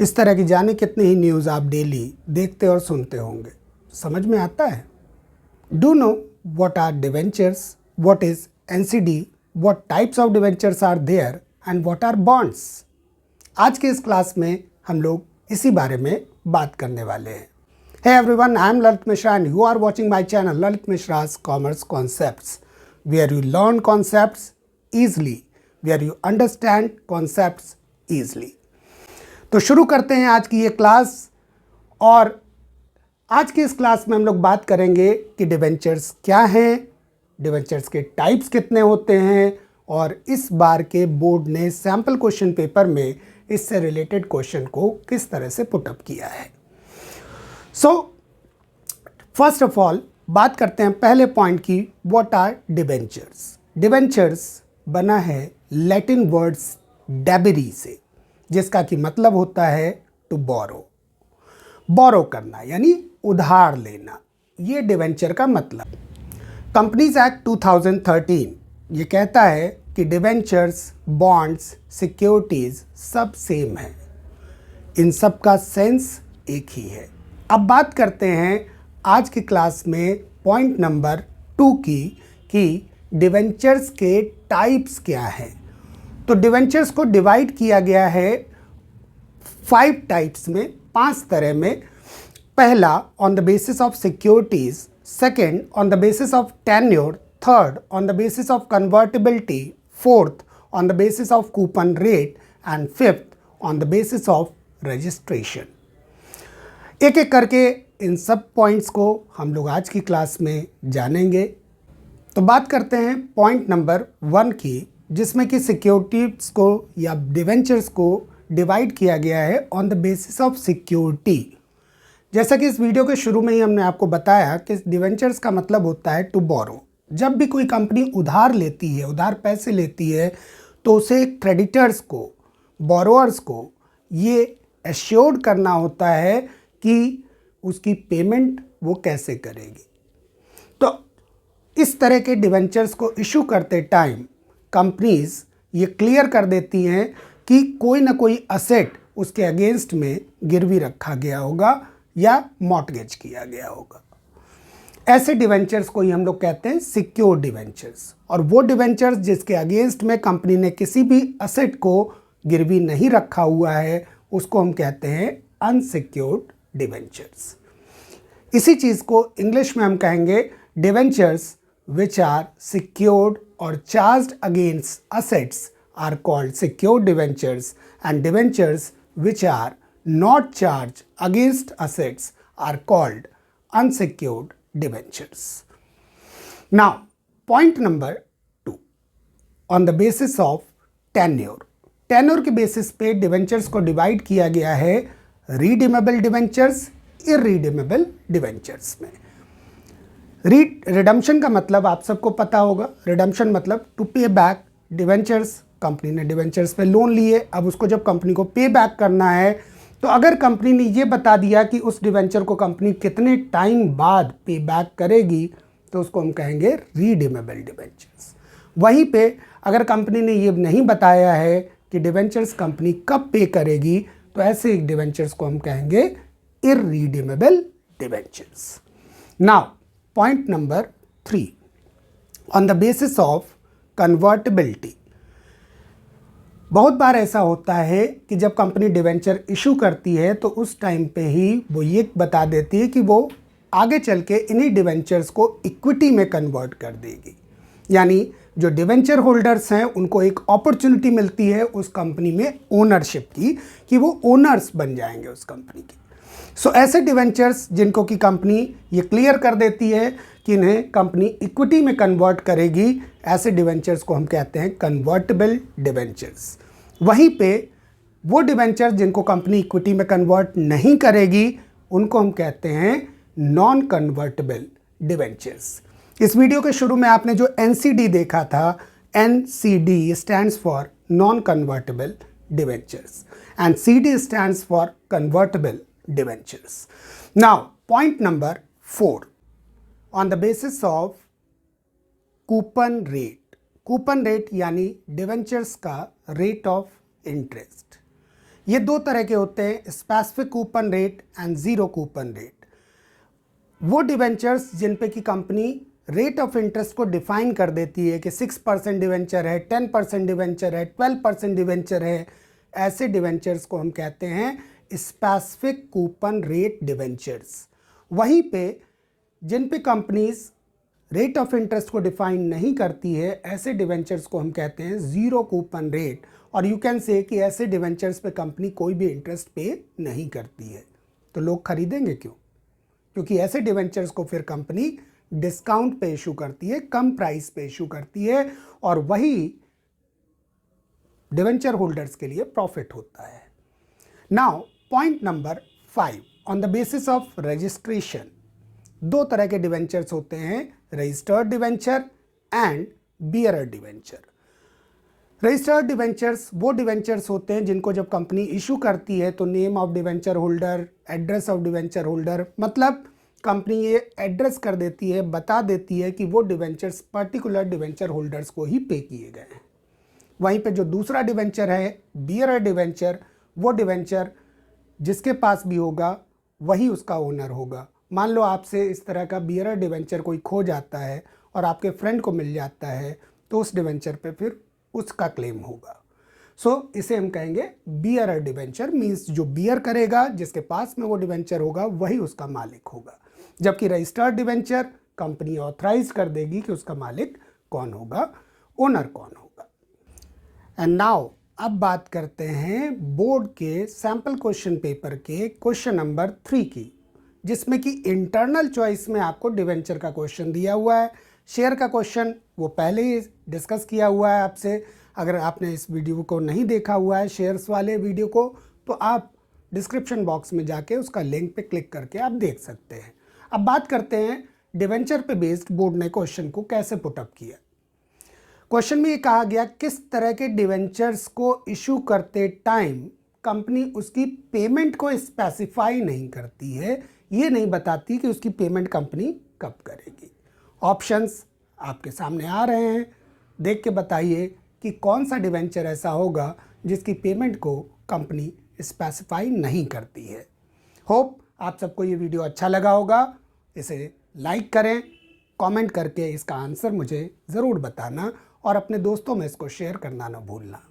इस तरह की जाने कितनी ही न्यूज़ आप डेली देखते और सुनते होंगे, समझ में आता है? Do know what are debentures, what is NCD, what types of debentures are there and what are bonds. आज के इस क्लास में हम लोग इसी बारे में बात करने वाले हैं। Hey everyone, I am Lalit Mishra and you are watching my channel Lalit Mishra's Commerce Concepts, where you learn concepts easily, where you understand concepts easily. तो शुरू करते हैं आज की ये क्लास। और आज की इस क्लास में हम लोग बात करेंगे कि डिवेंचर्स क्या हैं, डिवेंचर्स के टाइप्स कितने होते हैं, और इस बार के बोर्ड ने सैम्पल क्वेश्चन पेपर में इससे रिलेटेड क्वेश्चन को किस तरह से पुटअप किया है। फर्स्ट ऑफ ऑल बात करते हैं पहले पॉइंट की, व्हाट आर डिवेंचर्स। डिवेंचर्स बना है लैटिन वर्ड्स डेबरी से, जिसका कि मतलब होता है टू बोरो। बोरो करना यानी उधार लेना, ये डिवेंचर का मतलब। कंपनीज एक्ट 2013 ये कहता है कि डिवेंचर्स, बॉन्ड्स, सिक्योरिटीज सब सेम है, इन सब का सेंस एक ही है। अब बात करते हैं आज की क्लास में पॉइंट नंबर 2 की, कि डिवेंचर्स के टाइप्स क्या हैं। तो डिवेंचर्स को डिवाइड किया गया है 5 टाइप्स में, 5 तरह में। पहला on the basis of securities, second on the basis of tenure, third on the basis of convertibility, fourth on the basis of coupon rate and fifth on the basis of registration. एक एक करके इन सब points को हम लोग आज की class में जानेंगे। तो बात करते हैं पॉइंट नंबर 1 की, जिसमें कि सिक्योरिटीज को या डिवेंचर्स को डिवाइड किया गया है on the basis of security. जैसा कि इस वीडियो के शुरू में ही हमने आपको बताया कि डिवेंचर्स का मतलब होता है टू बोरो। जब भी कोई कंपनी उधार लेती है, उधार पैसे लेती है, तो उसे क्रेडिटर्स को, बोरोअर्स को ये एश्योर्ड करना होता है कि उसकी पेमेंट वो कैसे करेगी। तो इस तरह के डिवेंचर्स को इशू करते टाइम कंपनीज ये क्लियर कर देती हैं कि कोई ना कोई असेट उसके अगेंस्ट में गिरवी रखा गया होगा या मॉर्टगेज किया गया होगा। ऐसे डिवेंचर्स को ही हम लोग कहते हैं सिक्योर डिवेंचर्स। और वो डिवेंचर्स जिसके अगेंस्ट में कंपनी ने किसी भी असेट को गिरवी नहीं रखा हुआ है, उसको हम कहते हैं अनसिक्योर्ड डिवेंचर्स। इसी चीज़ को इंग्लिश में हम कहेंगे डिवेंचर्स विच आर सिक्योर्ड और charged against assets are called secured debentures, and debentures which are not charged against assets are called unsecured debentures. Now point number 2, on the basis of tenure. Tenure के basis पे debentures को divide किया गया है redeemable debentures, irredeemable debentures में। Redemption का मतलब आप सबको पता होगा। रिडम्पशन मतलब टू पे बैक डिवेंचर्स। कंपनी ने डिवेंचर्स पे लोन लिए, अब उसको जब कंपनी को पे बैक करना है, तो अगर कंपनी ने ये बता दिया कि उस डिवेंचर को कंपनी कितने टाइम बाद पे बैक करेगी, तो उसको हम कहेंगे रिडीमेबल डिवेंचर्स। वहीं पे अगर कंपनी ने ये नहीं बताया है कि डिवेंचर्स कंपनी कब पे करेगी, तो ऐसे डिवेंचर्स को हम कहेंगे irredeemable debentures. Now point number 3, on the basis of convertibility. बहुत बार ऐसा होता है कि जब कंपनी डिवेंचर इशू करती है, तो उस टाइम पे ही वो ये बता देती है कि वो आगे चल के इन्हीं डिवेंचर्स को इक्विटी में कन्वर्ट कर देगी। यानी जो डिवेंचर होल्डर्स हैं उनको एक अपॉर्चुनिटी मिलती है उस कंपनी में ओनरशिप की, कि वो ओनर्स बन जाएंगे उस कंपनी के। सो ऐसे डिवेंचर्स जिनको कि कंपनी ये क्लियर कर देती है कि इन्हें कंपनी इक्विटी में कन्वर्ट करेगी, ऐसे डिवेंचर्स को हम कहते हैं कन्वर्टिबल डिवेंचर्स। वहीं पे वो डिवेंचर्स जिनको कंपनी इक्विटी में कन्वर्ट नहीं करेगी, उनको हम कहते हैं नॉन कन्वर्टेबल डिवेंचर्स। इस वीडियो के शुरू में आपने जो एनसीडी देखा था, NCD stands for non convertible debentures and CD stands for convertible debentures. Now point number 4, on the basis of coupon rate. Coupon rate यानी डिवेंचर्स का रेट ऑफ इंटरेस्ट। ये दो तरह के होते हैं, specific coupon rate and zero coupon rate. वो debentures जिन पे की कंपनी रेट ऑफ इंटरेस्ट को डिफाइन कर देती है कि 6% डिवेंचर है, 10% डिवेंचर है, 12% डिवेंचर है, ऐसे डिवेंचर्स को हम कहते हैं स्पेसिफिक कूपन रेट डिवेंचर्स। वहीं पे जिन पे कंपनीज रेट ऑफ इंटरेस्ट को डिफाइन नहीं करती है, ऐसे डिवेंचर्स को हम कहते हैं जीरो कूपन रेट। और यू कैन से कि ऐसे डिवेंचर्स पे कंपनी कोई भी इंटरेस्ट पे नहीं करती है। तो लोग खरीदेंगे क्यों? क्योंकि ऐसे डिवेंचर्स को फिर कंपनी डिस्काउंट पे इशू करती है, कम प्राइस पे इशू करती है, और वही डिवेंचर होल्डर्स के लिए प्रॉफिट होता है। Now point number 5, on the basis of registration. दो तरह के डिवेंचर्स होते हैं, registered debenture and bearer debenture. Registered debentures वो डिवेंचर्स होते हैं जिनको जब कंपनी इशू करती है तो name of debenture holder, address of debenture holder, मतलब कंपनी ये एड्रेस कर देती है, बता देती है कि वो डिवेंचर्स पर्टिकुलर डिवेंचर होल्डर्स को ही पे किए गए हैं। वहीं पे जो दूसरा डिवेंचर है बियरर डिवेंचर, वो डिवेंचर जिसके पास भी होगा वही उसका ओनर होगा। मान लो आपसे इस तरह का बियरर डिवेंचर कोई खो जाता है और आपके फ्रेंड को मिल जाता है, तो उस डिवेंचर पे फिर उसका क्लेम होगा। सो इसे हम कहेंगे बियरर डिवेंचर, मीन्स जो बियर करेगा, जिसके पास में वो डिवेंचर होगा वही उसका मालिक होगा। जबकि रजिस्टर्ड डिवेंचर कंपनी ऑथराइज कर देगी कि उसका मालिक कौन होगा, ओनर कौन होगा। एंड नाउ अब बात करते हैं बोर्ड के सैंपल क्वेश्चन पेपर के क्वेश्चन नंबर 3 की, जिसमें कि इंटरनल चॉइस में आपको डिवेंचर का क्वेश्चन दिया हुआ है। शेयर का क्वेश्चन वो पहले ही डिस्कस किया हुआ है आपसे। अगर आपने इस वीडियो को नहीं देखा हुआ है, शेयर्स वाले वीडियो को, तो आप डिस्क्रिप्शन बॉक्स में जाके उसका लिंक पे क्लिक करके आप देख सकते हैं। अब बात करते हैं डिवेंचर पे बेस्ड बोर्ड ने क्वेश्चन को कैसे पुटअप किया। क्वेश्चन में ये कहा गया किस तरह के डिवेंचर्स को इशू करते टाइम कंपनी उसकी पेमेंट को स्पेसिफाई नहीं करती है, ये नहीं बताती कि उसकी पेमेंट कंपनी कब करेगी। ऑप्शंस आपके सामने आ रहे हैं, देख के बताइए कि कौन सा डिवेंचर ऐसा होगा जिसकी पेमेंट को कंपनी स्पेसिफाई नहीं करती है। होप आप सबको ये वीडियो अच्छा लगा होगा। इसे लाइक करें, कमेंट करके इसका आंसर मुझे ज़रूर बताना, और अपने दोस्तों में इसको शेयर करना ना भूलना।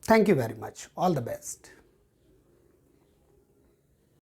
Thank you very much, all the best.